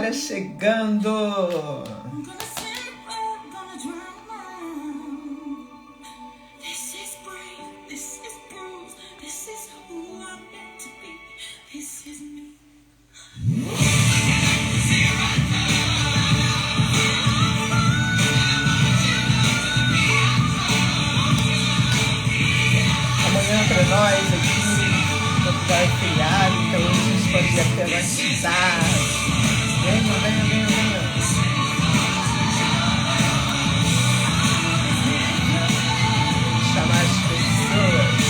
Olha, chegando! Amanhã para nós aqui, Portugal é feriado, então a gente pode até batizar. Venham, venham, venham, venham. Chamar as pessoas.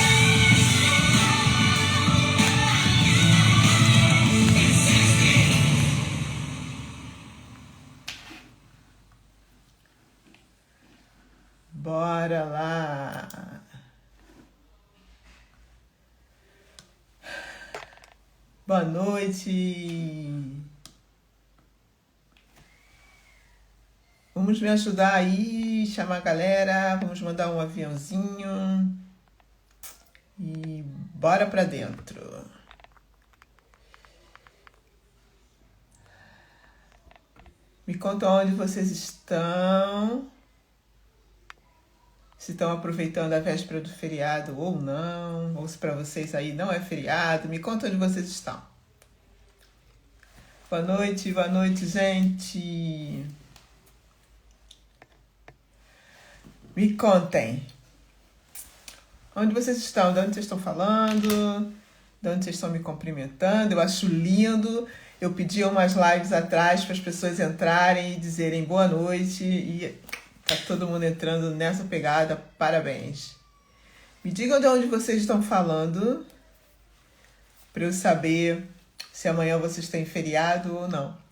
Bora lá. Boa noite. Vamos me ajudar aí, chamar a galera, vamos mandar um aviãozinho e bora pra dentro. Me conta onde vocês estão, se estão aproveitando a véspera do feriado ou não, ou se para vocês aí não é feriado. Me conta onde vocês estão. Boa noite, gente. Me contem. Onde vocês estão? De onde vocês estão falando? De onde vocês estão me cumprimentando? Eu acho lindo. Eu pedi umas lives atrás para as pessoas entrarem e dizerem boa noite. E tá todo mundo entrando nessa pegada. Parabéns. Me digam de onde vocês estão falando para eu saber se amanhã vocês têm feriado ou não.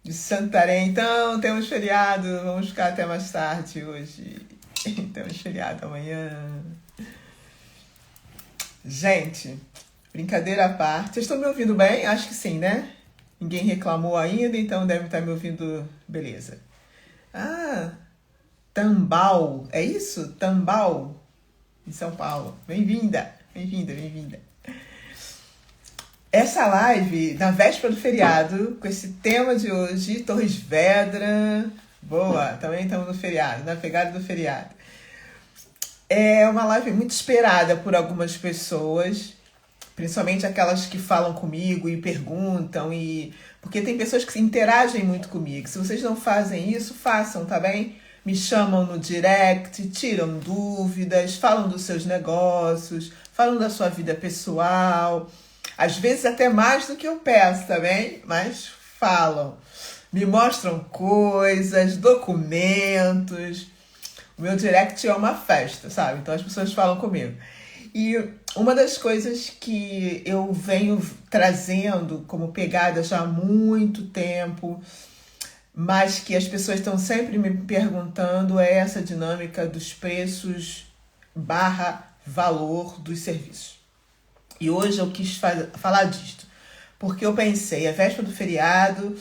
De Santarém, então temos feriado, vamos ficar até mais tarde hoje. Temos feriado amanhã. Gente, brincadeira à parte. Vocês estão me ouvindo bem? Acho que sim, né? Ninguém reclamou ainda, então deve estar me ouvindo beleza. Ah, Tambal, é isso? Tambal, em São Paulo. Bem-vinda, bem-vinda, bem-vinda. Essa live, na véspera do feriado, com esse tema de hoje, Torres Vedras, boa, também estamos no feriado, na pegada do feriado. É uma live muito esperada por algumas pessoas, principalmente aquelas que falam comigo e perguntam, porque tem pessoas que interagem muito comigo. Se vocês não fazem isso, façam, tá bem? Me chamam no direct, tiram dúvidas, falam dos seus negócios, falam da sua vida pessoal. Às vezes até mais do que eu peço, tá bem? Mas falam. Me mostram coisas, documentos. O meu direct é uma festa, sabe? Então as pessoas falam comigo. E uma das coisas que eu venho trazendo como pegada já há muito tempo, mas que as pessoas estão sempre me perguntando, é essa dinâmica dos preços / valor dos serviços. E hoje eu quis falar disto, porque eu pensei, a véspera do feriado,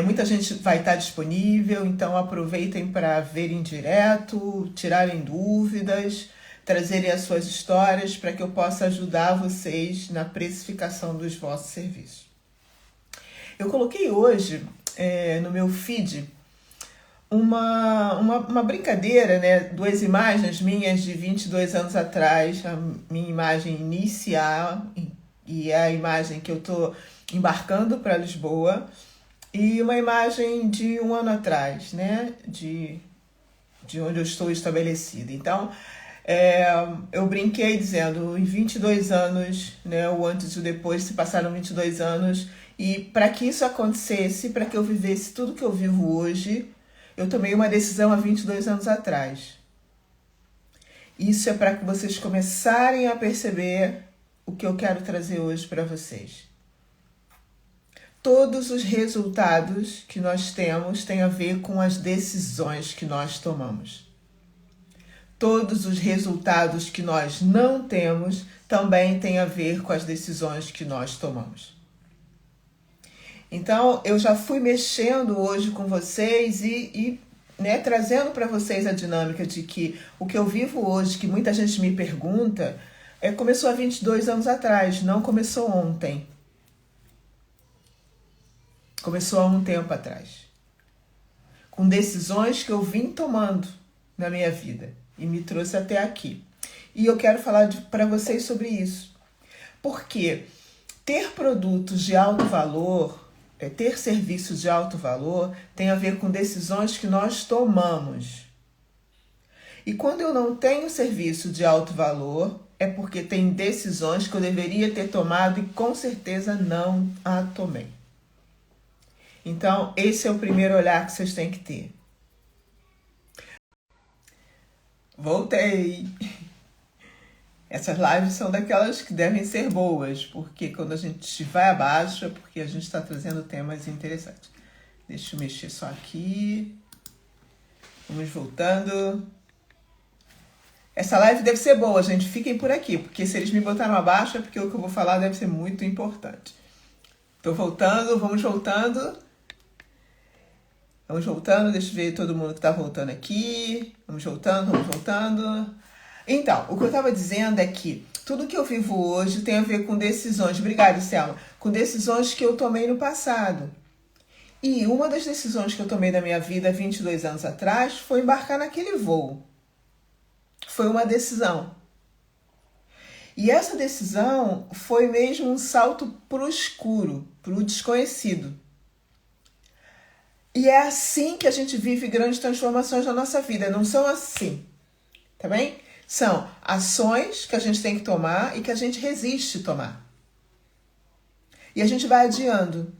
muita gente vai estar disponível, então aproveitem para verem direto, tirarem dúvidas, trazerem as suas histórias para que eu possa ajudar vocês na precificação dos vossos serviços. Eu coloquei hoje no meu feed uma brincadeira, né? 2 imagens minhas de 22 anos atrás, a minha imagem inicial e é a imagem que eu estou embarcando para Lisboa, e uma imagem de 1 ano atrás, né? De onde eu estou estabelecida. Então, eu brinquei dizendo, em 22 anos, né? O antes e o depois, se passaram 22 anos, e para que isso acontecesse, para que eu vivesse tudo que eu vivo hoje, eu tomei uma decisão há 22 anos atrás. Isso é para que vocês começarem a perceber o que eu quero trazer hoje para vocês. Todos os resultados que nós temos têm a ver com as decisões que nós tomamos. Todos os resultados que nós não temos também têm a ver com as decisões que nós tomamos. Então, eu já fui mexendo hoje com vocês e trazendo para vocês a dinâmica de que o que eu vivo hoje, que muita gente me pergunta, começou há 22 anos atrás, não começou ontem. Começou há um tempo atrás. Com decisões que eu vim tomando na minha vida e me trouxe até aqui. E eu quero falar para vocês sobre isso. Porque ter produtos de alto valor, ter serviços de alto valor, tem a ver com decisões que nós tomamos. E quando eu não tenho serviço de alto valor, é porque tem decisões que eu deveria ter tomado e com certeza não a tomei. Então, esse é o primeiro olhar que vocês têm que ter. Voltei! Essas lives são daquelas que devem ser boas, porque quando a gente vai abaixo é porque a gente está trazendo temas interessantes. Deixa eu mexer só aqui. Vamos voltando. Essa live deve ser boa, gente. Fiquem por aqui, porque se eles me botaram abaixo é porque o que eu vou falar deve ser muito importante. Tô voltando, vamos voltando. Vamos voltando, deixa eu ver todo mundo que tá voltando aqui. Vamos voltando. Então, o que eu estava dizendo é que tudo que eu vivo hoje tem a ver com decisões, obrigada, Selma, com decisões que eu tomei no passado. E uma das decisões que eu tomei na minha vida 22 anos atrás foi embarcar naquele voo. Foi uma decisão. E essa decisão foi mesmo um salto pro escuro, pro desconhecido. E é assim que a gente vive grandes transformações na nossa vida, não são assim, tá bem? São ações que a gente tem que tomar e que a gente resiste a tomar. E a gente vai adiando.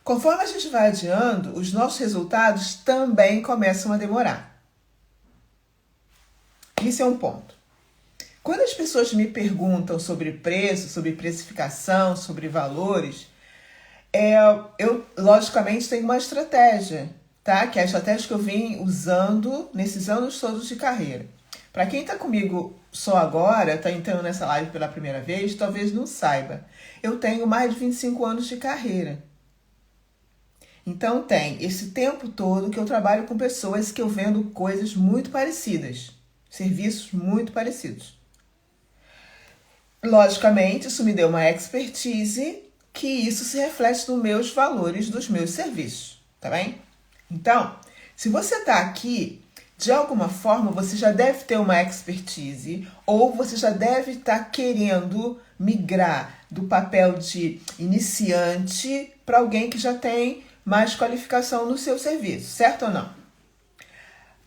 Conforme a gente vai adiando, os nossos resultados também começam a demorar. Isso é um ponto. Quando as pessoas me perguntam sobre preço, sobre precificação, sobre valores, eu logicamente tenho uma estratégia, tá? Que é a estratégia que eu vim usando nesses anos todos de carreira. Para quem está comigo só agora, está entrando nessa live pela primeira vez, talvez não saiba. Eu tenho mais de 25 anos de carreira. Então tem esse tempo todo que eu trabalho com pessoas que eu vendo coisas muito parecidas, serviços muito parecidos. Logicamente, isso me deu uma expertise que isso se reflete nos meus valores dos meus serviços, tá bem? Então, se você está aqui, de alguma forma você já deve ter uma expertise ou você já deve estar querendo migrar do papel de iniciante para alguém que já tem mais qualificação no seu serviço, certo ou não?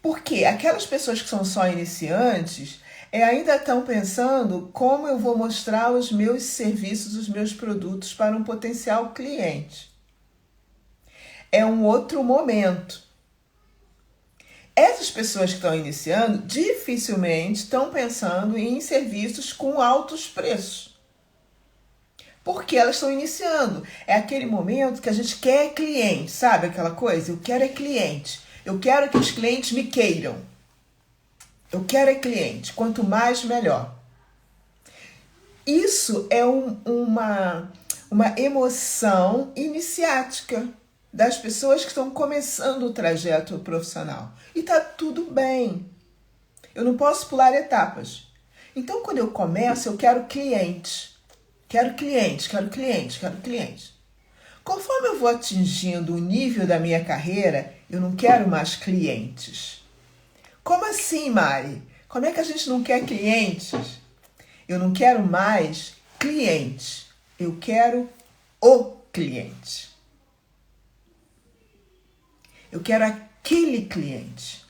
Porque aquelas pessoas que são só iniciantes ainda estão pensando como eu vou mostrar os meus serviços, os meus produtos para um potencial cliente. É um outro momento. Essas pessoas que estão iniciando dificilmente estão pensando em serviços com altos preços. Porque elas estão iniciando. É aquele momento que a gente quer cliente, sabe aquela coisa? Eu quero é cliente. Eu quero que os clientes me queiram. Eu quero é cliente. Quanto mais, melhor. Isso é uma emoção iniciática das pessoas que estão começando o trajeto profissional. E tá tudo bem. Eu não posso pular etapas. Então, quando eu começo, eu quero cliente. Quero cliente. Conforme eu vou atingindo o nível da minha carreira, eu não quero mais clientes. Como assim, Mari? Como é que a gente não quer clientes? Eu não quero mais clientes. Eu quero o cliente. Eu quero aquele cliente.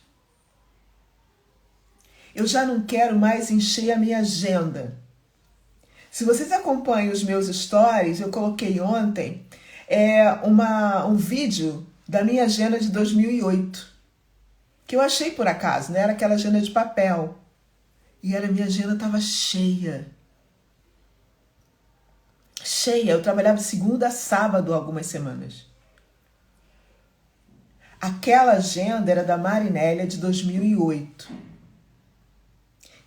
Eu já não quero mais encher a minha agenda. Se vocês acompanham os meus stories, eu coloquei ontem um vídeo da minha agenda de 2008. Que eu achei por acaso, né? Era aquela agenda de papel. E minha agenda estava cheia. Cheia. Eu trabalhava de segunda a sábado algumas semanas. Aquela agenda era da Marinélia de 2008.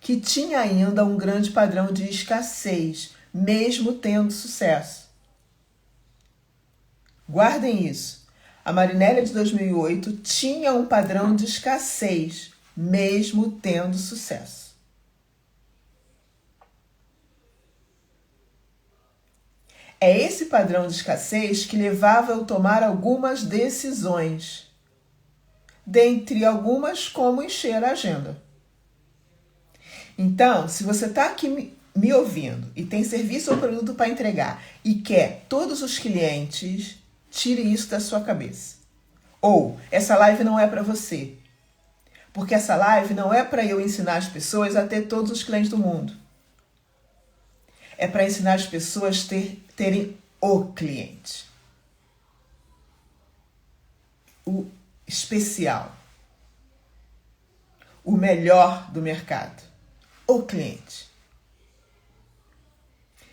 Que tinha ainda um grande padrão de escassez, mesmo tendo sucesso. Guardem isso. A Marinélia de 2008 tinha um padrão de escassez, mesmo tendo sucesso. É esse padrão de escassez que levava eu a tomar algumas decisões, dentre algumas como encher a agenda. Então, se você está aqui me ouvindo e tem serviço ou produto para entregar e quer todos os clientes, tire isso da sua cabeça. Ou, essa live não é para você. Porque essa live não é para eu ensinar as pessoas a ter todos os clientes do mundo. É para ensinar as pessoas a terem o cliente. O especial. O melhor do mercado. O cliente.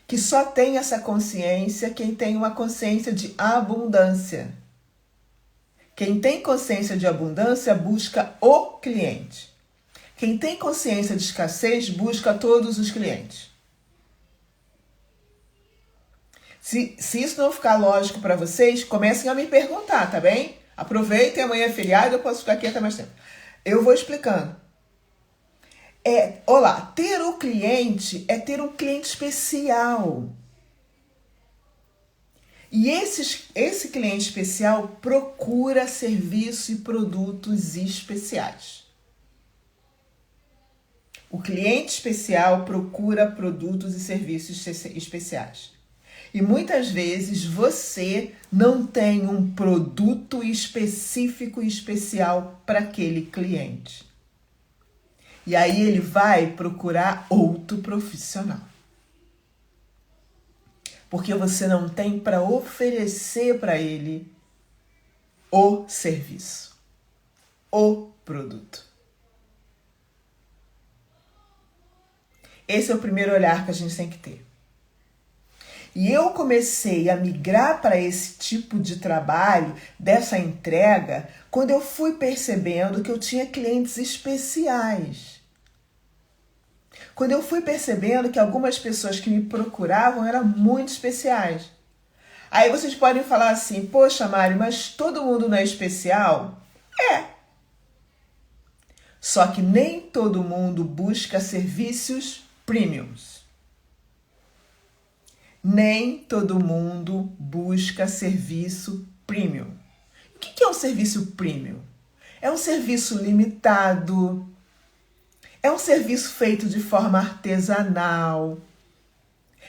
Que só tem essa consciência quem tem uma consciência de abundância. Quem tem consciência de abundância busca o cliente. Quem tem consciência de escassez busca todos os clientes. Se isso não ficar lógico para vocês, comecem a me perguntar, tá bem? Aproveitem, amanhã é feriado, eu posso ficar aqui até mais tempo. Eu vou explicando. Olá, ter o cliente é ter um cliente especial. E esse cliente especial procura serviço e produtos especiais. O cliente especial procura produtos e serviços especiais. E muitas vezes você não tem um produto específico e especial para aquele cliente. E aí ele vai procurar outro profissional. Porque você não tem para oferecer para ele o serviço, o produto. Esse é o primeiro olhar que a gente tem que ter. E eu comecei a migrar para esse tipo de trabalho, dessa entrega, quando eu fui percebendo que eu tinha clientes especiais. Quando eu fui percebendo que algumas pessoas que me procuravam eram muito especiais. Aí vocês podem falar assim, poxa, Mari, mas todo mundo não é especial? É. Só que nem todo mundo busca serviços premiums. Nem todo mundo busca serviço premium. O que é um serviço premium? É um serviço limitado. É um serviço feito de forma artesanal.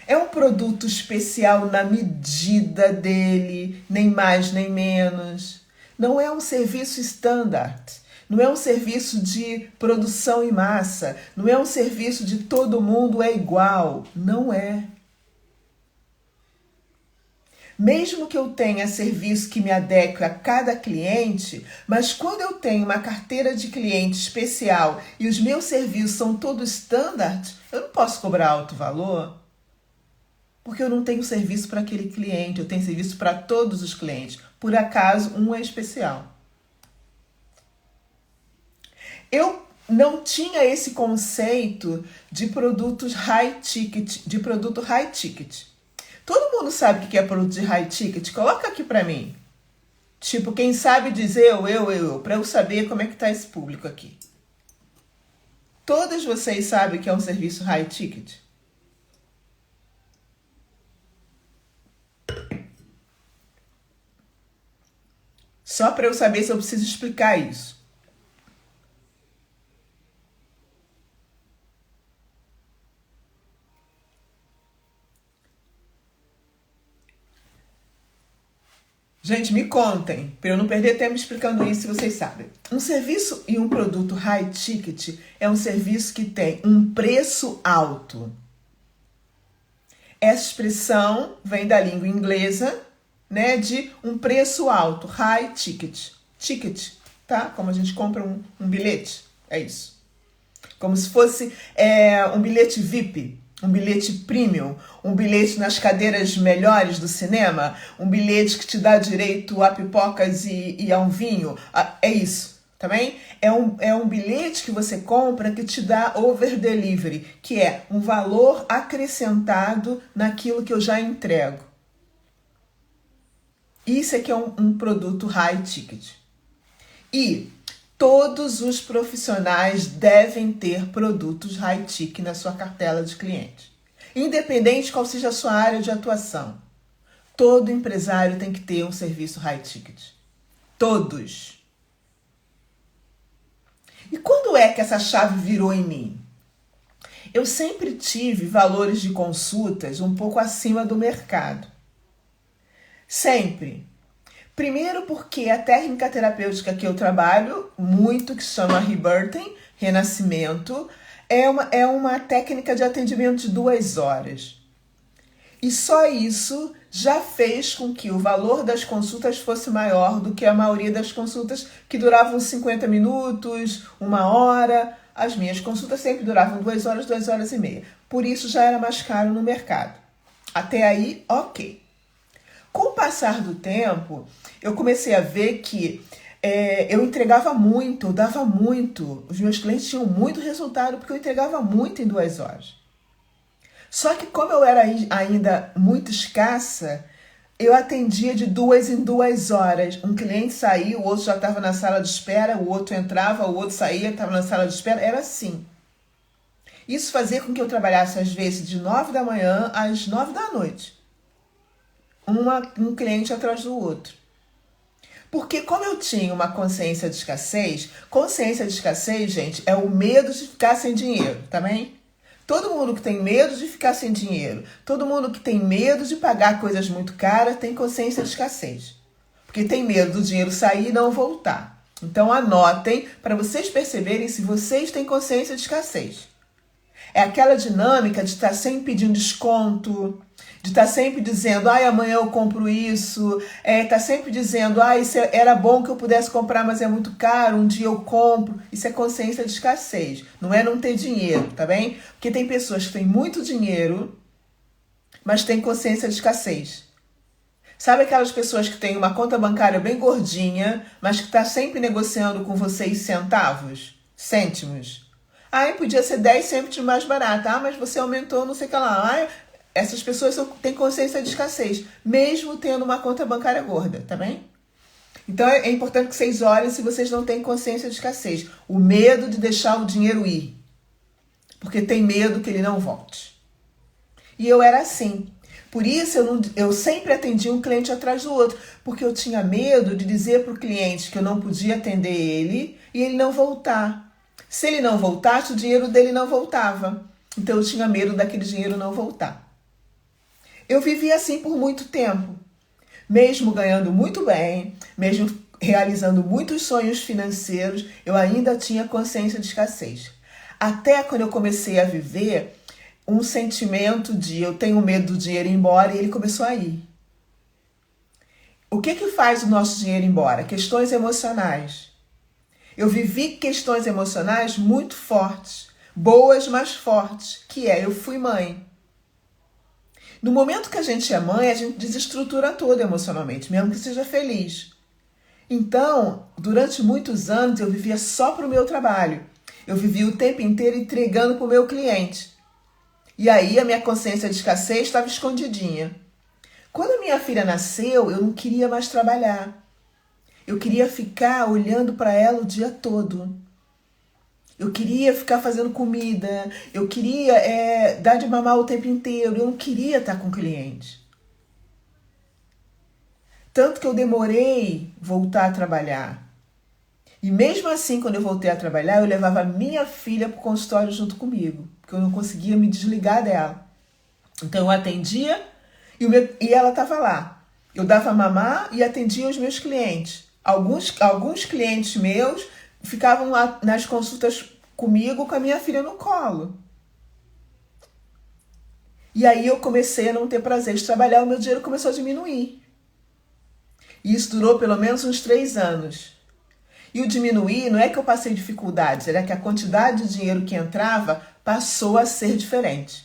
É um produto especial na medida dele, nem mais nem menos. Não é um serviço standard. Não é um serviço de produção em massa. Não é um serviço de todo mundo é igual. Não é. Mesmo que eu tenha serviço que me adeque a cada cliente, mas quando eu tenho uma carteira de cliente especial e os meus serviços são todos standard, eu não posso cobrar alto valor, porque eu não tenho serviço para aquele cliente, eu tenho serviço para todos os clientes. Por acaso, um é especial. Eu não tinha esse conceito de produtos high ticket, de produto high ticket. Todo mundo sabe o que é produto de high ticket? Coloca aqui pra mim. Tipo, quem sabe dizer eu, pra eu saber como é que tá esse público aqui. Todas vocês sabem que é um serviço high ticket? Só pra eu saber se eu preciso explicar isso. Gente, me contem, para eu não perder tempo explicando isso, se vocês sabem. Um serviço e um produto high ticket é um serviço que tem um preço alto. Essa expressão vem da língua inglesa, né, de um preço alto, high ticket. Ticket, tá? Como a gente compra um bilhete, é isso. Como se fosse um bilhete VIP. Um bilhete premium, um bilhete nas cadeiras melhores do cinema, um bilhete que te dá direito a pipocas e a um vinho. É isso, tá bem? É um bilhete que você compra que te dá over delivery, que é um valor acrescentado naquilo que eu já entrego. Isso é que é um produto high ticket. E todos os profissionais devem ter produtos high-ticket na sua cartela de clientes, independente qual seja a sua área de atuação. Todo empresário tem que ter um serviço high ticket. Todos. E quando é que essa chave virou em mim? Eu sempre tive valores de consultas um pouco acima do mercado. Sempre. Primeiro porque a técnica terapêutica que eu trabalho muito, que se chama Rebirthing, Renascimento, é uma técnica de atendimento de 2 horas. E só isso já fez com que o valor das consultas fosse maior do que a maioria das consultas que duravam 50 minutos, 1 hora. As minhas consultas sempre duravam 2 horas, 2 horas e meia. Por isso já era mais caro no mercado. Até aí, ok. Com o passar do tempo, eu comecei a ver que eu entregava muito, eu dava muito. Os meus clientes tinham muito resultado porque eu entregava muito em 2 horas. Só que como eu era ainda muito escassa, eu atendia de 2 em 2 horas. Um cliente saía, o outro já estava na sala de espera, o outro entrava, o outro saía, estava na sala de espera. Era assim. Isso fazia com que eu trabalhasse às vezes de 9 da manhã às 9 da noite. Um cliente atrás do outro. Porque como eu tinha uma consciência de escassez, gente, é o medo de ficar sem dinheiro, tá bem? Todo mundo que tem medo de ficar sem dinheiro, todo mundo que tem medo de pagar coisas muito caras tem consciência de escassez. Porque tem medo do dinheiro sair e não voltar. Então anotem para vocês perceberem se vocês têm consciência de escassez. É aquela dinâmica de estar sempre pedindo desconto, de estar sempre dizendo, amanhã eu compro isso, tá sempre dizendo, isso era bom que eu pudesse comprar, mas é muito caro, um dia eu compro. Isso é consciência de escassez, não é não ter dinheiro, tá bem? Porque tem pessoas que têm muito dinheiro, mas têm consciência de escassez. Sabe aquelas pessoas que têm uma conta bancária bem gordinha, mas que está sempre negociando com vocês cêntimos? Podia ser 10 cêntimos mais barato. Mas você aumentou não sei o que lá. Essas pessoas têm consciência de escassez, mesmo tendo uma conta bancária gorda, tá bem? Então é importante que vocês olhem se vocês não têm consciência de escassez. O medo de deixar o dinheiro ir. Porque tem medo que ele não volte. E eu era assim. Por isso eu sempre atendia um cliente atrás do outro. Porque eu tinha medo de dizer para o cliente que eu não podia atender ele e ele não voltar. Se ele não voltasse, o dinheiro dele não voltava. Então eu tinha medo daquele dinheiro não voltar. Eu vivi assim por muito tempo. Mesmo ganhando muito bem, mesmo realizando muitos sonhos financeiros, eu ainda tinha consciência de escassez. Até quando eu comecei a viver um sentimento de eu tenho medo do dinheiro ir embora e ele começou a ir. O que faz o nosso dinheiro ir embora? Questões emocionais. Eu vivi questões emocionais muito fortes, boas, mas fortes, que eu fui mãe. No momento que a gente é mãe, a gente desestrutura todo emocionalmente, mesmo que seja feliz. Então, durante muitos anos, eu vivia só para o meu trabalho. Eu vivia o tempo inteiro entregando para o meu cliente. E aí a minha consciência de escassez estava escondidinha. Quando a minha filha nasceu, eu não queria mais trabalhar. Eu queria ficar olhando para ela o dia todo. Eu queria ficar fazendo comida. Eu queria dar de mamar o tempo inteiro. Eu não queria estar com o cliente. Tanto que eu demorei voltar a trabalhar. E mesmo assim, quando eu voltei a trabalhar, eu levava a minha filha para o consultório junto comigo. Porque eu não conseguia me desligar dela. Então eu atendia e ela estava lá. Eu dava mamar e atendia os meus clientes. Alguns clientes meus ficavam lá nas consultas comigo com a minha filha no colo. E aí eu comecei a não ter prazer de trabalhar, o meu dinheiro começou a diminuir. E isso durou pelo menos uns 3 anos. E o diminuir não é que eu passei dificuldades, era que a quantidade de dinheiro que entrava passou a ser diferente.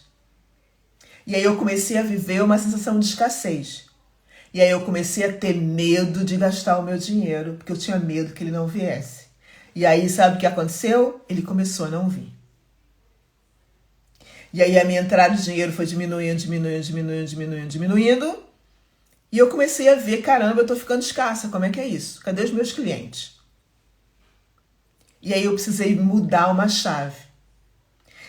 E aí eu comecei a viver uma sensação de escassez. E aí eu comecei a ter medo de gastar o meu dinheiro, porque eu tinha medo que ele não viesse. E aí sabe o que aconteceu? Ele começou a não vir. E aí a minha entrada de dinheiro foi diminuindo. E eu comecei a ver, caramba, eu tô ficando escassa, como é que é isso? Cadê os meus clientes? E aí eu precisei mudar uma chave.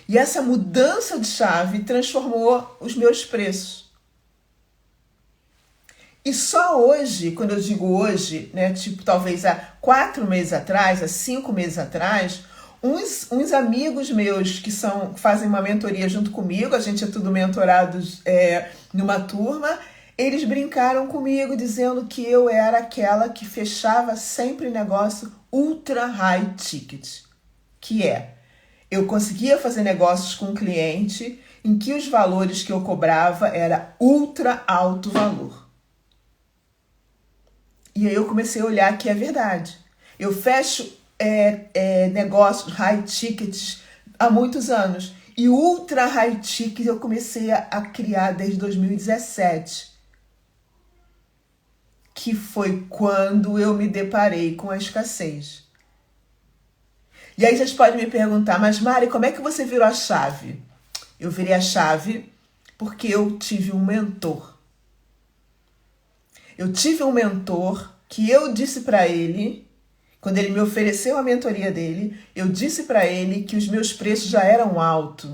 E essa mudança de chave transformou os meus preços. E só hoje, quando eu digo hoje, né, tipo talvez há 4 meses atrás, há 5 meses atrás, uns amigos meus que fazem uma mentoria junto comigo, a gente é tudo mentorados numa turma, eles brincaram comigo dizendo que eu era aquela que fechava sempre negócio ultra high ticket, que eu conseguia fazer negócios com um cliente em que os valores que eu cobrava era ultra alto valor. E aí eu comecei a olhar que é verdade. Eu fecho negócios high tickets há muitos anos. E ultra high ticket eu comecei a criar desde 2017. Que foi quando eu me deparei com a escassez. E aí vocês podem me perguntar, mas Mari, como é que você virou a chave? Eu virei a chave porque eu tive um mentor. Eu tive um mentor que eu disse para ele, quando ele me ofereceu a mentoria dele, eu disse para ele que os meus preços já eram altos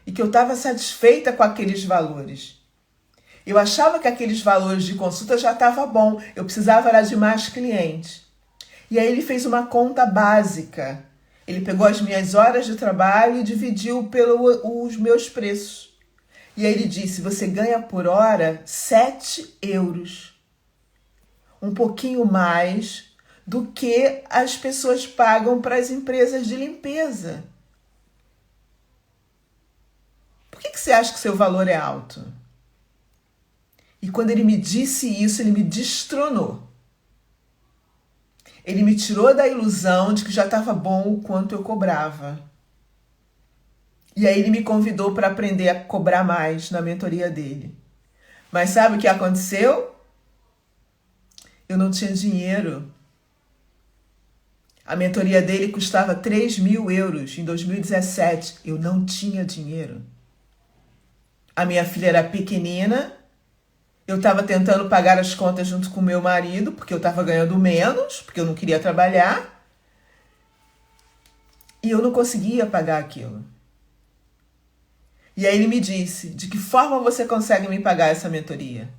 e que eu estava satisfeita com aqueles valores. Eu achava que aqueles valores de consulta já estavam bom, eu precisava era de mais clientes. E aí ele fez uma conta básica. Ele pegou as minhas horas de trabalho e dividiu pelos meus preços. E aí ele disse, você ganha por hora 7 euros. Um pouquinho mais do que as pessoas pagam para as empresas de limpeza. Por que você acha que seu valor é alto? E quando ele me disse isso, ele me destronou. Ele me tirou da ilusão de que já estava bom o quanto eu cobrava. E aí ele me convidou para aprender a cobrar mais na mentoria dele. Mas sabe o que aconteceu? Eu não tinha dinheiro. A mentoria dele custava 3.000 euros em 2017. Eu não tinha dinheiro. A minha filha era pequenina. Eu estava tentando pagar as contas junto com meu marido, porque eu estava ganhando menos, porque eu não queria trabalhar. E eu não conseguia pagar aquilo. E aí ele me disse, de que forma você consegue me pagar essa mentoria?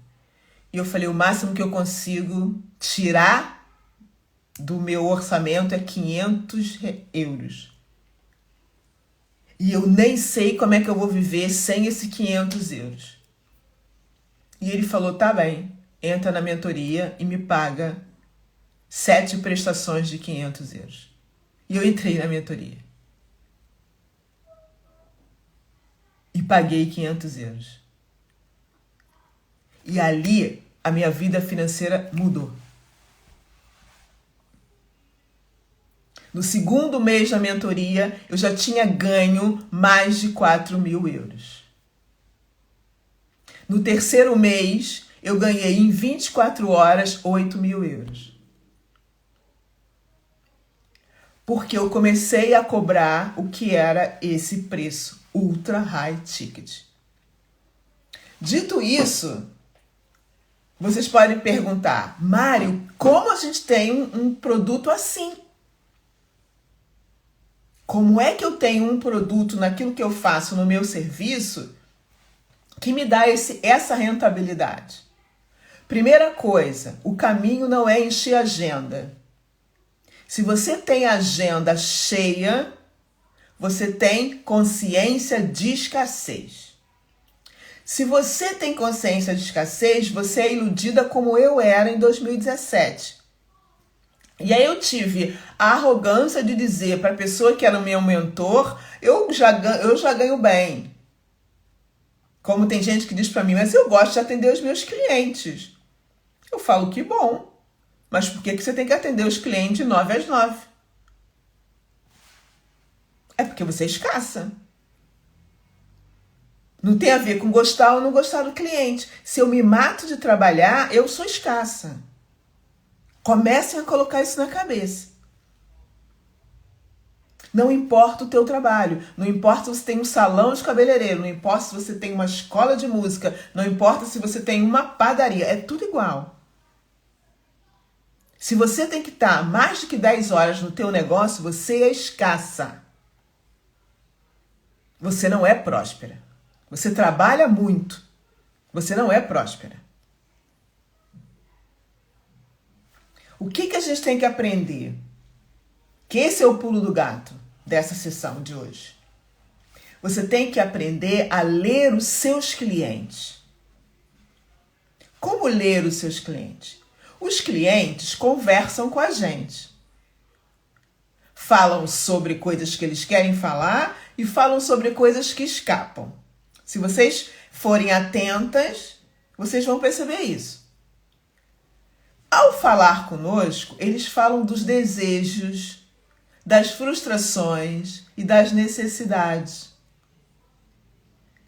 E eu falei, o máximo que eu consigo tirar do meu orçamento é 500 euros. E eu nem sei como é que eu vou viver sem esses 500 euros. E ele falou, tá bem, entra na mentoria e me paga 7 prestações de 500 euros. E eu entrei na mentoria. E paguei 500 euros. E ali, a minha vida financeira mudou. No segundo mês da mentoria, eu já tinha ganho mais de 4.000 euros. No terceiro mês, eu ganhei em 24 horas 8.000 euros. Porque eu comecei a cobrar o que era esse preço ultra high ticket. Dito isso, vocês podem perguntar, Mário, como a gente tem um produto assim? Como é que eu tenho um produto naquilo que eu faço no meu serviço que me dá essa rentabilidade? Primeira coisa, o caminho não é encher a agenda. Se você tem a agenda cheia, você tem consciência de escassez. Se você tem consciência de escassez, você é iludida como eu era em 2017. E aí eu tive a arrogância de dizer para a pessoa que era o meu mentor, eu já ganho bem. Como tem gente que diz para mim, mas eu gosto de atender os meus clientes. Eu falo, que bom. Mas por que você tem que atender os clientes de 9 às 9? É porque você é escassa. Não tem a ver com gostar ou não gostar do cliente. Se eu me mato de trabalhar, eu sou escassa. Comecem a colocar isso na cabeça. Não importa o teu trabalho, não importa se você tem um salão de cabeleireiro, não importa se você tem uma escola de música, não importa se você tem uma padaria, é tudo igual. Se você tem que estar mais de que 10 horas no teu negócio, você é escassa. Você não é próspera. Você trabalha muito. Você não é próspera. O que a gente tem que aprender? Que esse é o pulo do gato dessa sessão de hoje. Você tem que aprender a ler os seus clientes. Como ler os seus clientes? Os clientes conversam com a gente. Falam sobre coisas que eles querem falar e falam sobre coisas que escapam. Se vocês forem atentas, vocês vão perceber isso. Ao falar conosco, eles falam dos desejos, das frustrações e das necessidades.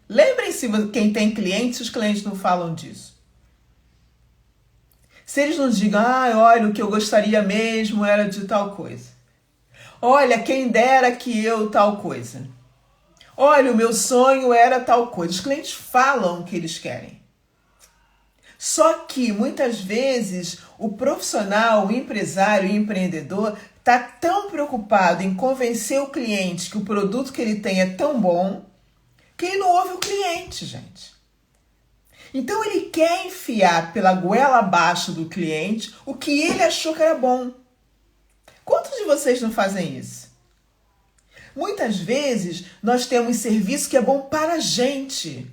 Lembrem-se, quem tem clientes, os clientes não falam disso. Se eles não digam, olha, o que eu gostaria mesmo era de tal coisa. Olha, quem dera que eu tal coisa. Olha, o meu sonho era tal coisa. Os clientes falam o que eles querem. Só que, muitas vezes, o profissional, o empresário, o empreendedor está tão preocupado em convencer o cliente que o produto que ele tem é tão bom que ele não ouve o cliente, gente. Então ele quer enfiar pela goela abaixo do cliente o que ele achou que era bom. Quantos de vocês não fazem isso? Muitas vezes nós temos serviço que é bom para a gente.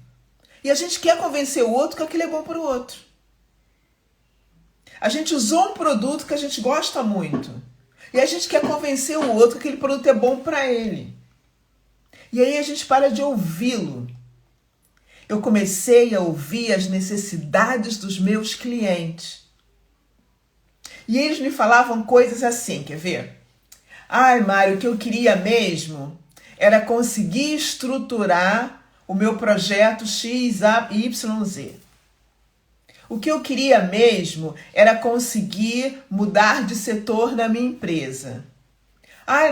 E a gente quer convencer o outro que aquilo é bom para o outro. A gente usou um produto que a gente gosta muito. E a gente quer convencer o outro que aquele produto é bom para ele. E aí a gente para de ouvi-lo. Eu comecei a ouvir as necessidades dos meus clientes. E eles me falavam coisas assim, quer ver? Mário, o que eu queria mesmo era conseguir estruturar o meu projeto X, Y, Z. O que eu queria mesmo era conseguir mudar de setor na minha empresa.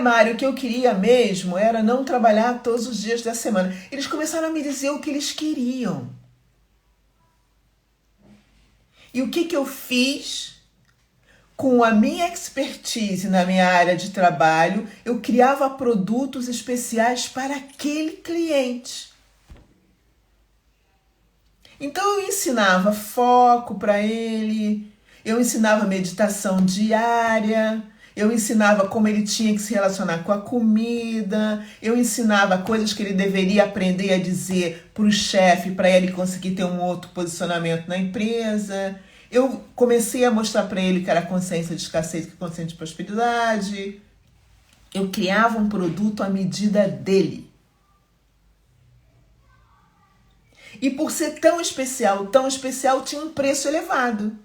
Mário, o que eu queria mesmo era não trabalhar todos os dias da semana. Eles começaram a me dizer o que eles queriam. E o que eu fiz? Com a minha expertise na minha área de trabalho, eu criava produtos especiais para aquele cliente. Então eu ensinava foco para ele, eu ensinava meditação diária, eu ensinava como ele tinha que se relacionar com a comida, eu ensinava coisas que ele deveria aprender a dizer para o chefe para ele conseguir ter um outro posicionamento na empresa. Eu comecei a mostrar para ele que era consciência de escassez e consciência de prosperidade. Eu criava um produto à medida dele. E por ser tão especial, tinha um preço elevado.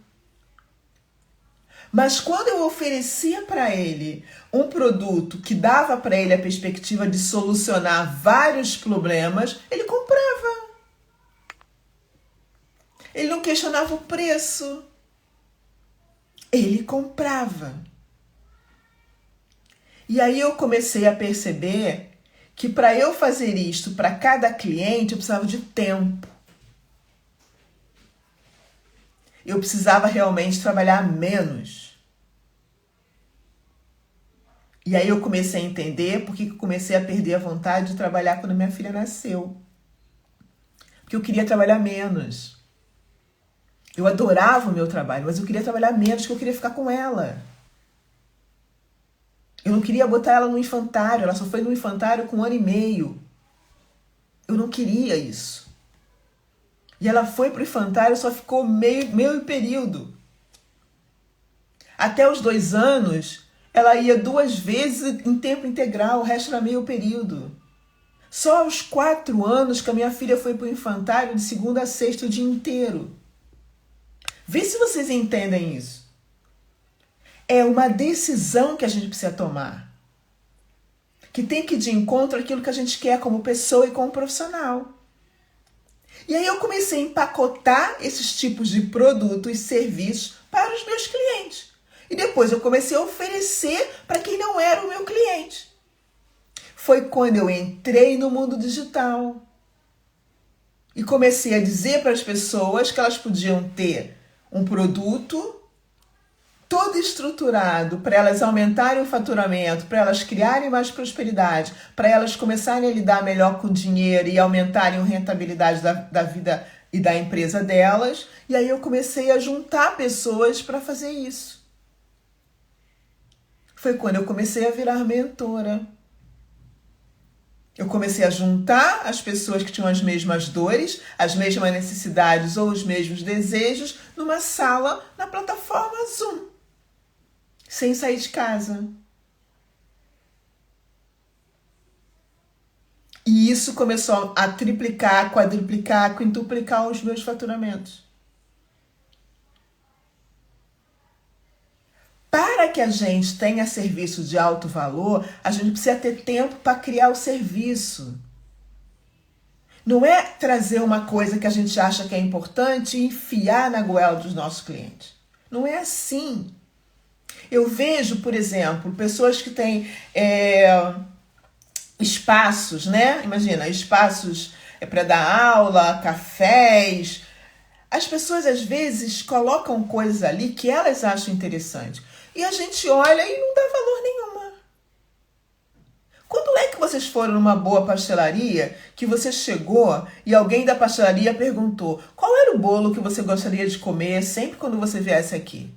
Mas quando eu oferecia para ele um produto que dava para ele a perspectiva de solucionar vários problemas, ele comprava. Ele não questionava o preço. Ele comprava. E aí eu comecei a perceber que para eu fazer isto para cada cliente, eu precisava de tempo. Eu precisava realmente trabalhar menos. E aí eu comecei a entender porque eu comecei a perder a vontade de trabalhar quando minha filha nasceu. Porque eu queria trabalhar menos. Eu adorava o meu trabalho, mas eu queria trabalhar menos, porque eu queria ficar com ela. Eu não queria botar ela no infantário, ela só foi no infantário com 1 ano e meio. Eu não queria isso. E ela foi pro infantário, só ficou meio período. Até os 2 anos, ela ia 2 vezes em tempo integral, o resto era meio período. Só aos 4 anos que a minha filha foi pro infantário de segunda a sexta o dia inteiro. Vê se vocês entendem isso. É uma decisão que a gente precisa tomar. Que tem que ir de encontro àquilo que a gente quer como pessoa e como profissional. E aí eu comecei a empacotar esses tipos de produtos e serviços para os meus clientes. E depois eu comecei a oferecer para quem não era o meu cliente. Foi quando eu entrei no mundo digital. E comecei a dizer para as pessoas que elas podiam ter um produto todo estruturado para elas aumentarem o faturamento, para elas criarem mais prosperidade, para elas começarem a lidar melhor com o dinheiro e aumentarem a rentabilidade da vida e da empresa delas. E aí eu comecei a juntar pessoas para fazer isso. foi quando eu comecei a virar mentora. Eu comecei a juntar as pessoas que tinham as mesmas dores, as mesmas necessidades ou os mesmos desejos numa sala na plataforma Zoom, sem sair de casa. E isso começou a triplicar, quadruplicar, quintuplicar os meus faturamentos. Para que a gente tenha serviço de alto valor, a gente precisa ter tempo para criar o serviço. Não é trazer uma coisa que a gente acha que é importante e enfiar na goela dos nossos clientes. Não é assim. Eu vejo, por exemplo, pessoas que têm espaços, né? Imagina, espaços para dar aula, cafés. As pessoas às vezes colocam coisas ali que elas acham interessante. E a gente olha e não dá valor nenhuma. Quando é que vocês foram numa boa pastelaria que você chegou e alguém da pastelaria perguntou qual era o bolo que você gostaria de comer sempre quando você viesse aqui?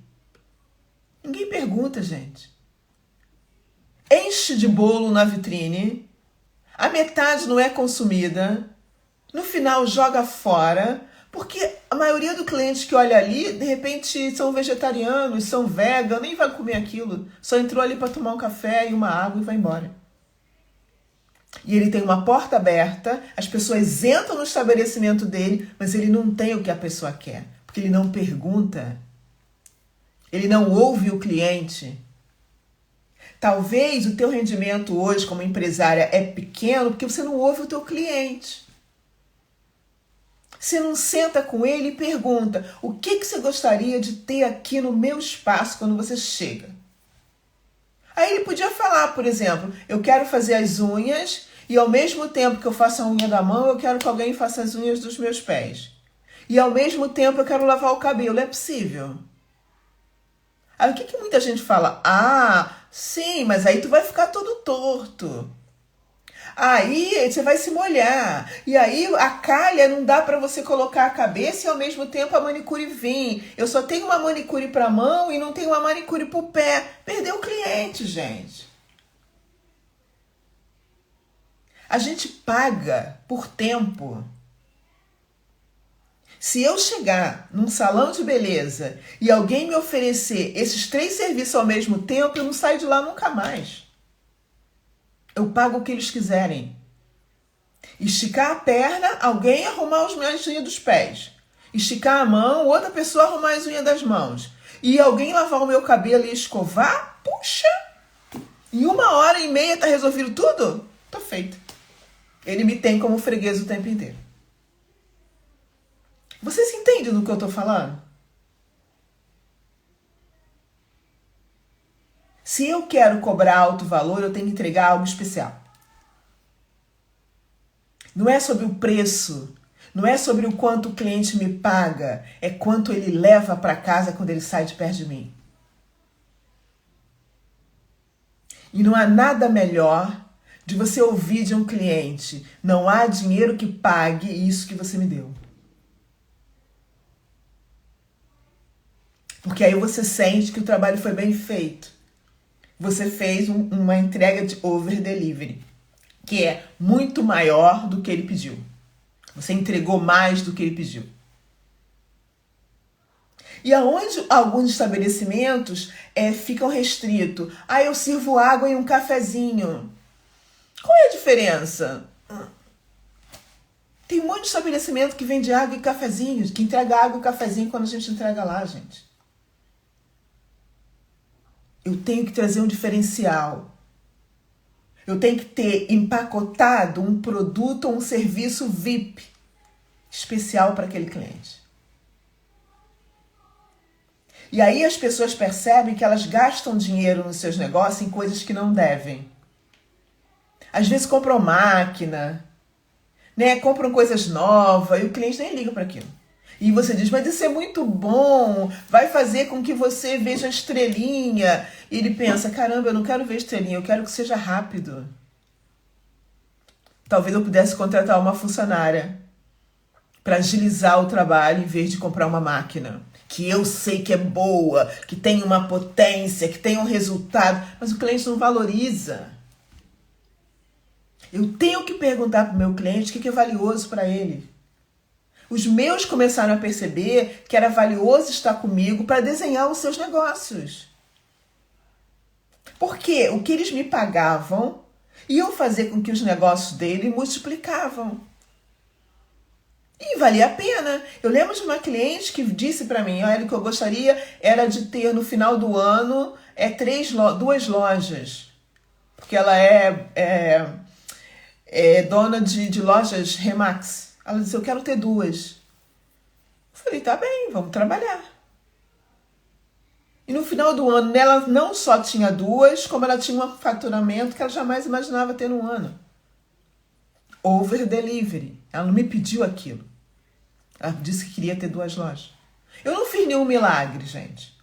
Ninguém pergunta, gente. Enche de bolo na vitrine, a metade não é consumida, no final joga fora, porque a maioria dos clientes que olha ali, de repente, são vegetarianos, são veganos, nem vai comer aquilo. Só entrou ali para tomar um café e uma água e vai embora. E ele tem uma porta aberta, as pessoas entram no estabelecimento dele, mas ele não tem o que a pessoa quer, porque ele não pergunta. Ele não ouve o cliente. Talvez o teu rendimento hoje como empresária é pequeno porque você não ouve o teu cliente. Você não senta com ele e pergunta: o que você gostaria de ter aqui no meu espaço quando você chega? Aí ele podia falar, por exemplo, eu quero fazer as unhas e ao mesmo tempo que eu faço a unha da mão, eu quero que alguém faça as unhas dos meus pés. E ao mesmo tempo eu quero lavar o cabelo. É possível? Aí o que muita gente fala? Ah, sim, mas aí tu vai ficar todo torto. Aí você vai se molhar. E aí a calha não dá para você colocar a cabeça e ao mesmo tempo a manicure vir. Eu só tenho uma manicure para mão e não tenho uma manicure para o pé. Perdeu o cliente, gente. A gente paga por tempo. Se eu chegar num salão de beleza e alguém me oferecer esses 3 serviços ao mesmo tempo, eu não saio de lá nunca mais. Eu pago o que eles quiserem. Esticar a perna, alguém arrumar as minhas unhas dos pés. Esticar a mão, outra pessoa arrumar as unhas das mãos. E alguém lavar o meu cabelo e escovar, puxa! Em 1h30 tá resolvido tudo? Tô feito. Ele me tem como freguês o tempo inteiro. Vocês entendem do que eu estou falando? Se eu quero cobrar alto valor, eu tenho que entregar algo especial. Não é sobre o preço, não é sobre o quanto o cliente me paga, é quanto ele leva para casa quando ele sai de perto de mim. E não há nada melhor de você ouvir de um cliente: não há dinheiro que pague isso que você me deu. Porque aí você sente que o trabalho foi bem feito. Você fez uma entrega de over delivery, que é muito maior do que ele pediu. Você entregou mais do que ele pediu. E aonde alguns estabelecimentos ficam restritos. Ah, eu sirvo água e um cafezinho. Qual é a diferença? Tem um monte de estabelecimento que vende água e cafezinhos, que entrega água e cafezinho quando a gente entrega lá, gente. Eu tenho que trazer um diferencial. Eu tenho que ter empacotado um produto ou um serviço VIP especial para aquele cliente. E aí as pessoas percebem que elas gastam dinheiro nos seus negócios em coisas que não devem. Às vezes compram máquina, né? Compram coisas novas e o cliente nem liga para aquilo. E você diz, mas isso é muito bom, vai fazer com que você veja a estrelinha. E ele pensa, caramba, eu não quero ver estrelinha, eu quero que seja rápido. Talvez eu pudesse contratar uma funcionária para agilizar o trabalho em vez de comprar uma máquina. que eu sei que é boa, que tem uma potência, que tem um resultado, mas o cliente não valoriza. Eu tenho que perguntar para o meu cliente o que é valioso para ele. Os meus começaram a perceber que era valioso estar comigo para desenhar os seus negócios. Porque o que eles me pagavam iam fazer com que os negócios dele multiplicavam. E valia a pena. Eu lembro de uma cliente que disse para mim, olha, o que eu gostaria era de ter no final do ano duas lojas. Porque ela é dona de lojas Remax. Ela disse, eu quero ter duas. Eu falei, tá bem, vamos trabalhar. E no final do ano, ela não só tinha duas, como ela tinha um faturamento que ela jamais imaginava ter no ano. Over delivery. Ela não me pediu aquilo. Ela disse que queria ter duas lojas. Eu não fiz nenhum milagre, gente.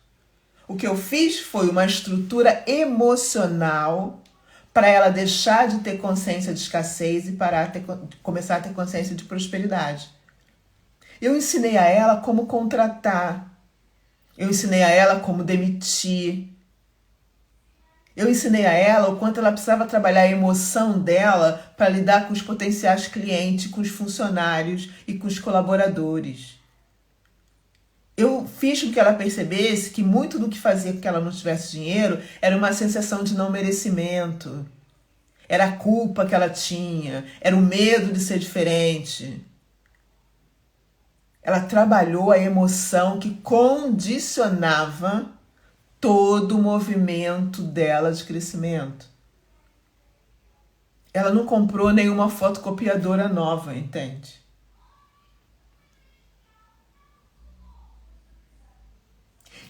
O que eu fiz foi uma estrutura emocional para ela deixar de ter consciência de escassez e começar a ter consciência de prosperidade. Eu ensinei a ela como contratar. Eu ensinei a ela como demitir. Eu ensinei a ela o quanto ela precisava trabalhar a emoção dela para lidar com os potenciais clientes, com os funcionários e com os colaboradores. Eu fiz com que ela percebesse que muito do que fazia com que ela não tivesse dinheiro era uma sensação de não merecimento. Era a culpa que ela tinha, era o medo de ser diferente. Ela trabalhou a emoção que condicionava todo o movimento dela de crescimento. Ela não comprou nenhuma fotocopiadora nova, entende?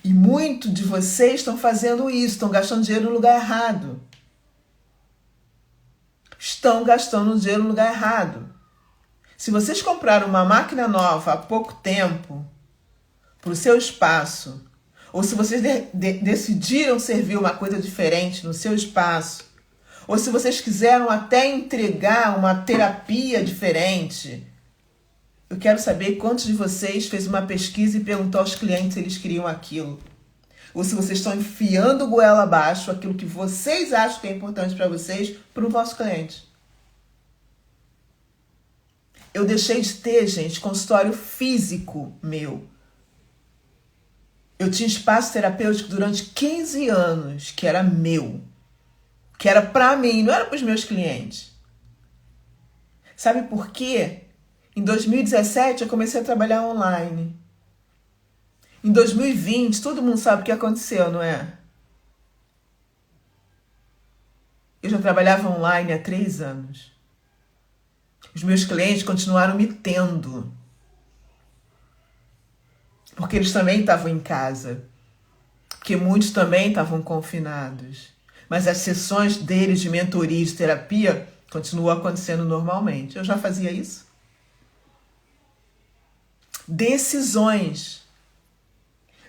E muito de vocês estão fazendo isso, estão gastando dinheiro no lugar errado. Estão gastando dinheiro no lugar errado. Se vocês compraram uma máquina nova há pouco tempo, para o seu espaço, ou se vocês decidiram servir uma coisa diferente no seu espaço, ou se vocês quiseram até entregar uma terapia diferente, eu quero saber quantos de vocês fez uma pesquisa e perguntou aos clientes se eles queriam aquilo. Ou se vocês estão enfiando goela abaixo aquilo que vocês acham que é importante para vocês para o vosso cliente. Eu deixei de ter, gente, consultório físico meu. Eu tinha espaço terapêutico durante 15 anos, que era meu. Que era para mim, não era para os meus clientes. Sabe por quê? Em 2017 eu comecei a trabalhar online. Em 2020, todo mundo sabe o que aconteceu, não é? Eu já trabalhava online há 3 anos. Os meus clientes continuaram me tendo. Porque eles também estavam em casa. Porque muitos também estavam confinados. Mas as sessões deles de mentoria e de terapia continuam acontecendo normalmente. Eu já fazia isso. Decisões.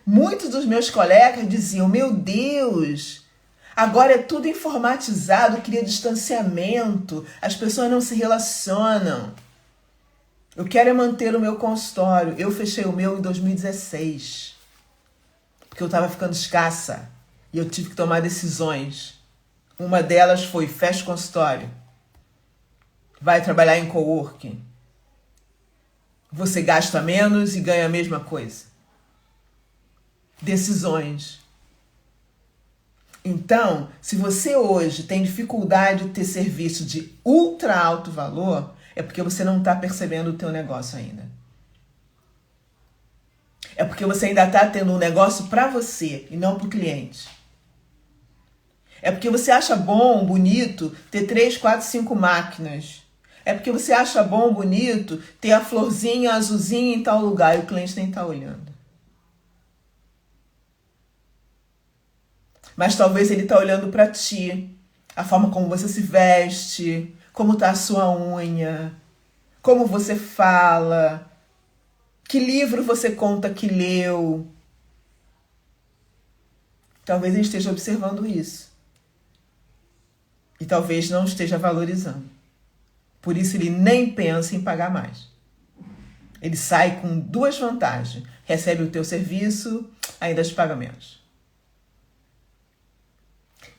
Muitos dos meus colegas diziam, meu Deus, agora é tudo informatizado, cria distanciamento, as pessoas não se relacionam. Eu quero é manter o meu consultório. Eu fechei o meu em 2016, porque eu estava ficando escassa e eu tive que tomar decisões. Uma delas foi, fecha o consultório, vai trabalhar em coworking. Você gasta menos e ganha a mesma coisa. Decisões. Então, se você hoje tem dificuldade de ter serviço de ultra alto valor, é porque você não está percebendo o teu negócio ainda. É porque você ainda está tendo um negócio para você e não para o cliente. É porque você acha bom, bonito, ter 3, 4, 5 máquinas. É porque você acha bom, bonito, ter a florzinha azulzinha em tal lugar e o cliente nem está olhando. Mas talvez ele está olhando para ti, a forma como você se veste, como está a sua unha, como você fala, que livro você conta que leu. Talvez ele esteja observando isso. E talvez não esteja valorizando. Por isso ele nem pensa em pagar mais. Ele sai com 2 vantagens. recebe o teu serviço, ainda te paga menos.